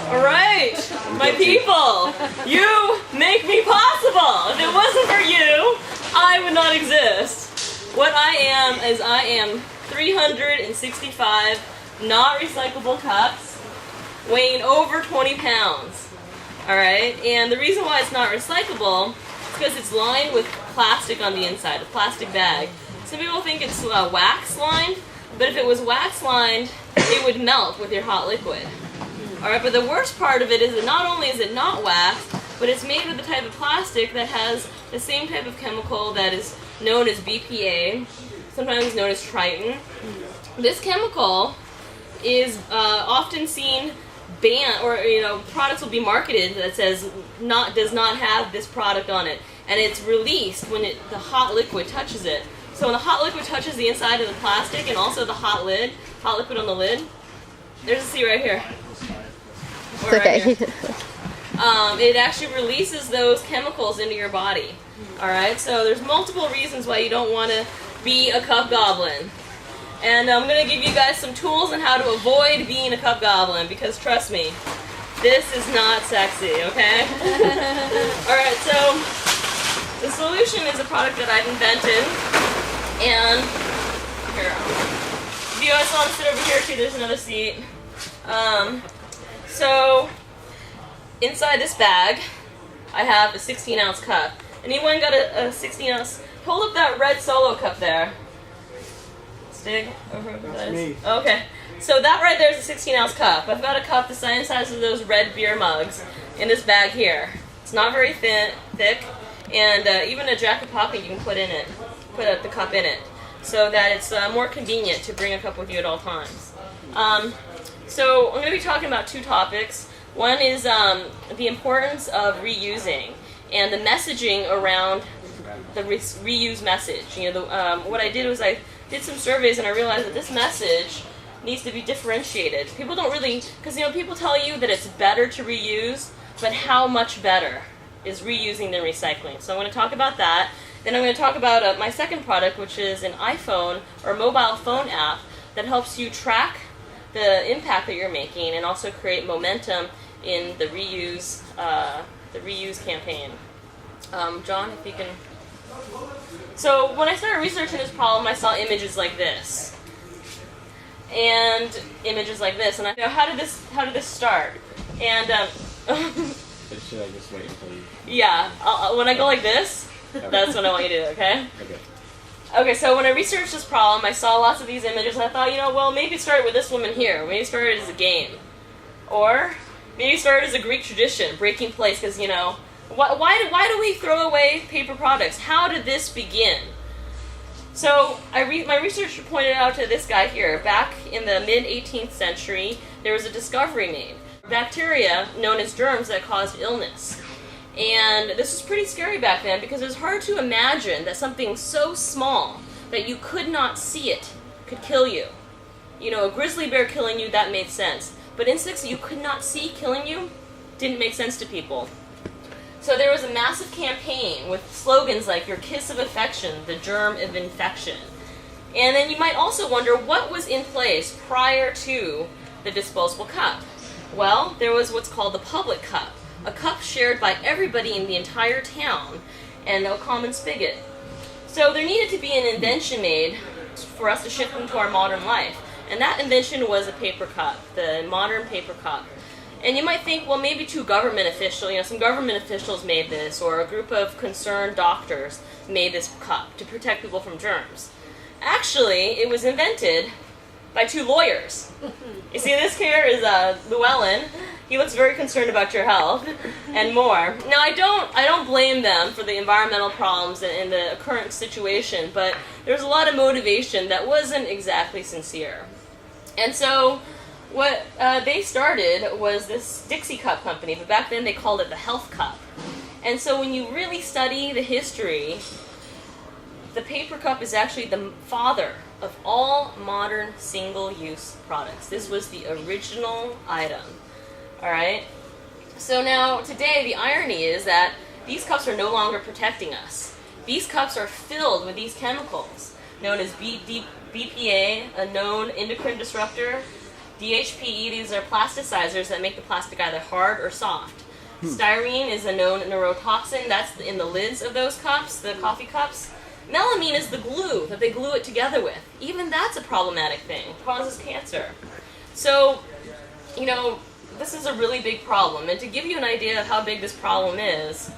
Alright, my people, you make me possible. If it wasn't for you, I would not exist. What I am 365 not recyclable cups weighing over 20 pounds. Alright, and the reason why it's not recyclable is because it's lined with plastic on the inside, a plastic bag. Some people think it's wax lined, but if it was wax lined, it would melt with your hot liquid. Alright, but the worst part of it is that not only is it not wax, but it's made with a type of plastic that has the same type of chemical that is known as BPA, sometimes known as Triton. This chemical is often seen banned, or products will be marketed that says does not have this product on it, and it's released when the hot liquid touches it. So when the hot liquid touches the inside of the plastic and also the hot liquid on the lid, there's a C right here. Or okay. Right here. It actually releases those chemicals into your body. Alright, so there's multiple reasons why you don't want to be a cup goblin. And I'm going to give you guys some tools on how to avoid being a cup goblin, because trust me, this is not sexy, okay? Alright, so the solution is a product that I've invented. And here, if you guys want to sit over here too, there's another seat. So inside this bag, I have a 16-ounce cup. Anyone got a 16-ounce? Hold up that red Solo cup there. Stig, over That's me. Okay. So that right there is a 16-ounce cup. I've got a cup the same size as those red beer mugs in this bag here. It's not very thick, and even a Jack of Pocket you can put in it. Put the cup in it, so that it's more convenient to bring a cup with you at all times. So I'm going to be talking about two topics. One is the importance of reusing and the messaging around the reuse message. What I did was I did some surveys and I realized that this message needs to be differentiated. People don't really, because people tell you that it's better to reuse, but how much better is reusing than recycling? So I'm going to talk about that. Then I'm going to talk about my second product, which is an iPhone or mobile phone app that helps you track the impact that you're making and also create momentum in the reuse campaign. John, if you can. So when I started researching this problem, I saw images like this and images like this, and how did this start? And should I just wait until you? Yeah, when I go like this, that's what I want you to do. Okay. Okay. Okay, so when I researched this problem, I saw lots of these images, and I thought, well, maybe it started with this woman here. Maybe it started as a game. Or maybe it started as a Greek tradition, breaking place, because, why do we throw away paper products? How did this begin? So my research pointed out to this guy here. Back in the mid-18th century, there was a discovery made. Bacteria known as germs that caused illness. And this was pretty scary back then because it was hard to imagine that something so small that you could not see it could kill you. A grizzly bear killing you, that made sense. But insects that you could not see killing you didn't make sense to people. So there was a massive campaign with slogans like "Your kiss of affection, the germ of infection." And then you might also wonder what was in place prior to the disposable cup. Well, there was what's called the public cup. A cup shared by everybody in the entire town, and a common spigot. So there needed to be an invention made for us to shift into our modern life, and that invention was a paper cup, the modern paper cup. And you might think, well, maybe two government officials, some government officials made this, or a group of concerned doctors made this cup to protect people from germs. Actually, it was invented by two lawyers. You see, this here is Llewellyn. He looks very concerned about your health and more. Now, I don't blame them for the environmental problems in the current situation, but there's a lot of motivation that wasn't exactly sincere. And so what they started was this Dixie Cup company, but back then they called it the Health Cup. And so when you really study the history, the paper cup is actually the father of all modern single-use products. This was the original item. Alright? So now, today, the irony is that these cups are no longer protecting us. These cups are filled with these chemicals, known as BPA, a known endocrine disruptor, DHPE, these are plasticizers that make the plastic either hard or soft. Styrene is a known neurotoxin. That's in the lids of those cups, the coffee cups. Melamine is the glue that they glue it together with. Even that's a problematic thing. It causes cancer. So, you know, this is a really big problem. And to give you an idea of how big this problem is,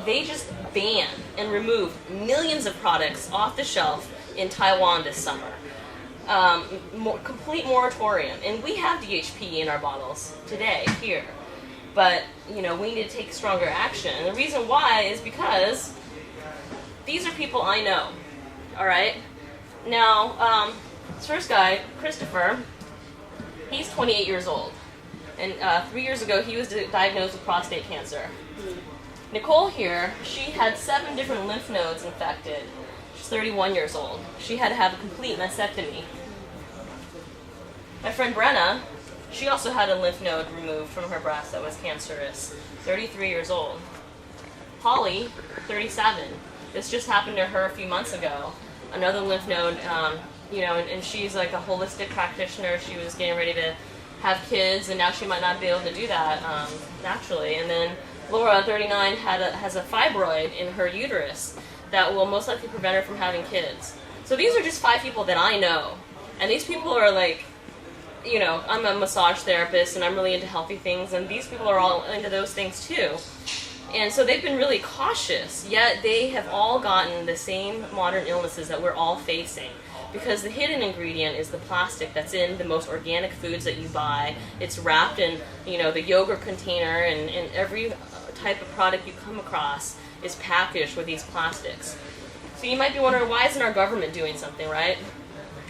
they just banned and removed millions of products off the shelf in Taiwan this summer. Complete moratorium. And we have DHPE in our bottles today, here. But, you know, we need to take stronger action. And the reason why is because these are people I know. All right? Now, this first guy, Christopher, he's 28 years old. And 3 years ago, he was diagnosed with prostate cancer. Nicole here, she had 7 different lymph nodes infected. She's 31 years old. She had to have a complete mastectomy. My friend Brenna, she also had a lymph node removed from her breast that was cancerous. 33 years old. Holly, 37. This just happened to her a few months ago. Another lymph node, you know, and she's like a holistic practitioner. She was getting ready to have kids, and now she might not be able to do that naturally. And then Laura, 39, has a fibroid in her uterus that will most likely prevent her from having kids. So these are just 5 people that I know. And these people are like, you know, I'm a massage therapist and I'm really into healthy things, and these people are all into those things too. And so they've been really cautious, yet they have all gotten the same modern illnesses that we're all facing. Because the hidden ingredient is the plastic that's in the most organic foods that you buy. It's wrapped in, you know, the yogurt container, and every type of product you come across is packaged with these plastics. So you might be wondering, why isn't our government doing something, right?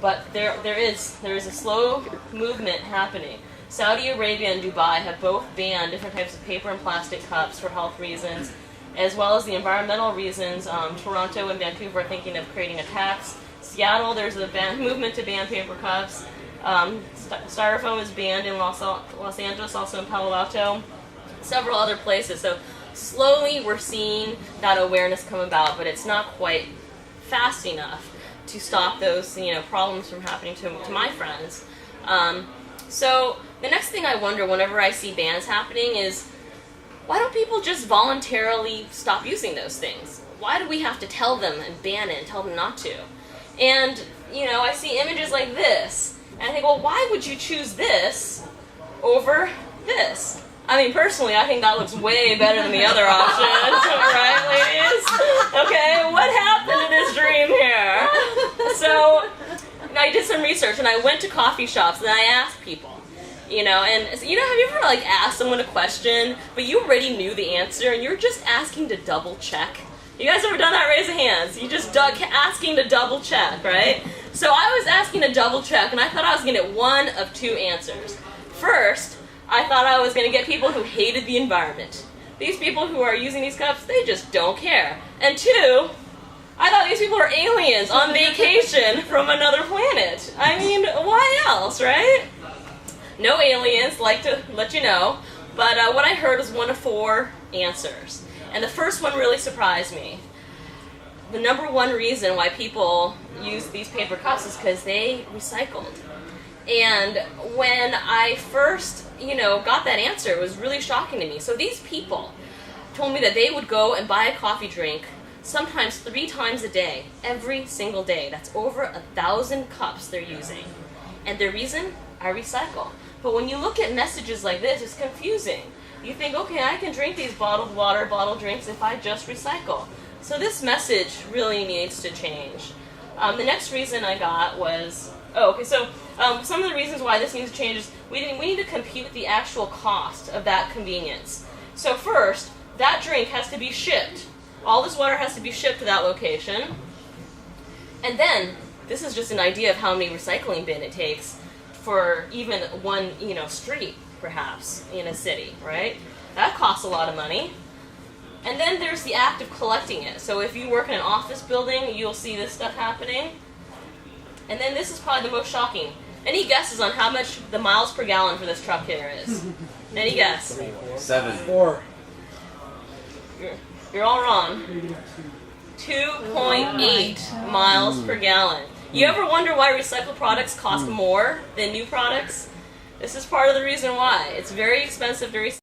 But there is a slow movement happening. Saudi Arabia and Dubai have both banned different types of paper and plastic cups for health reasons, as well as the environmental reasons. Toronto and Vancouver are thinking of creating a tax. Seattle, there's a movement to ban paper cups. Styrofoam is banned in Los Angeles, also in Palo Alto, several other places. So slowly we're seeing that awareness come about, but it's not quite fast enough to stop those, you know, problems from happening to my friends. So the next thing I wonder whenever I see bans happening is, why don't people just voluntarily stop using those things? Why do we have to tell them and ban it and tell them not to? And, you know, I see images like this, and I think, well, why would you choose this over this? I mean, personally, I think that looks way better than the other options, right, ladies? Okay, what happened to this dream here? So, I did some research, and I went to coffee shops, and I asked people, you know, and, you know, have you ever, like, asked someone a question, but you already knew the answer, and you're just asking to double-check? You guys ever done that? Raise your hands. You just asking to double check, right? So I was asking to double check, and I thought I was going to get one of 2 answers. First, I thought I was going to get people who hated the environment. These people who are using these cups, they just don't care. And 2, I thought these people were aliens on vacation from another planet. I mean, why else, right? No aliens, like to let you know. But what I heard was 1 of 4 answers. And the first one really surprised me. The number 1 reason why people use these paper cups is because they recycled. And when I first, you know, got that answer, it was really shocking to me. So these people told me that they would go and buy a coffee drink sometimes 3 times a day, every single day. That's over 1,000 cups they're using. And the reason? I recycle. But when you look at messages like this, it's confusing. You think, okay, I can drink these bottled water, bottled drinks if I just recycle. So this message really needs to change. The next reason I got was, some of the reasons why this needs to change is we need to compute the actual cost of that convenience. So first, that drink has to be shipped. All this water has to be shipped to that location. And then, this is just an idea of how many recycling bin it takes for even one, you know, street, perhaps, in a city, right? That costs a lot of money. And then there's the act of collecting it. So if you work in an office building, you'll see this stuff happening. And then this is probably the most shocking. Any guesses on how much the miles per gallon for this truck here is? Any guess? 7. 4. You're all wrong. 2.8 miles per gallon. You ever wonder why recycled products cost more than new products? This is part of the reason why. It's very expensive to recycle.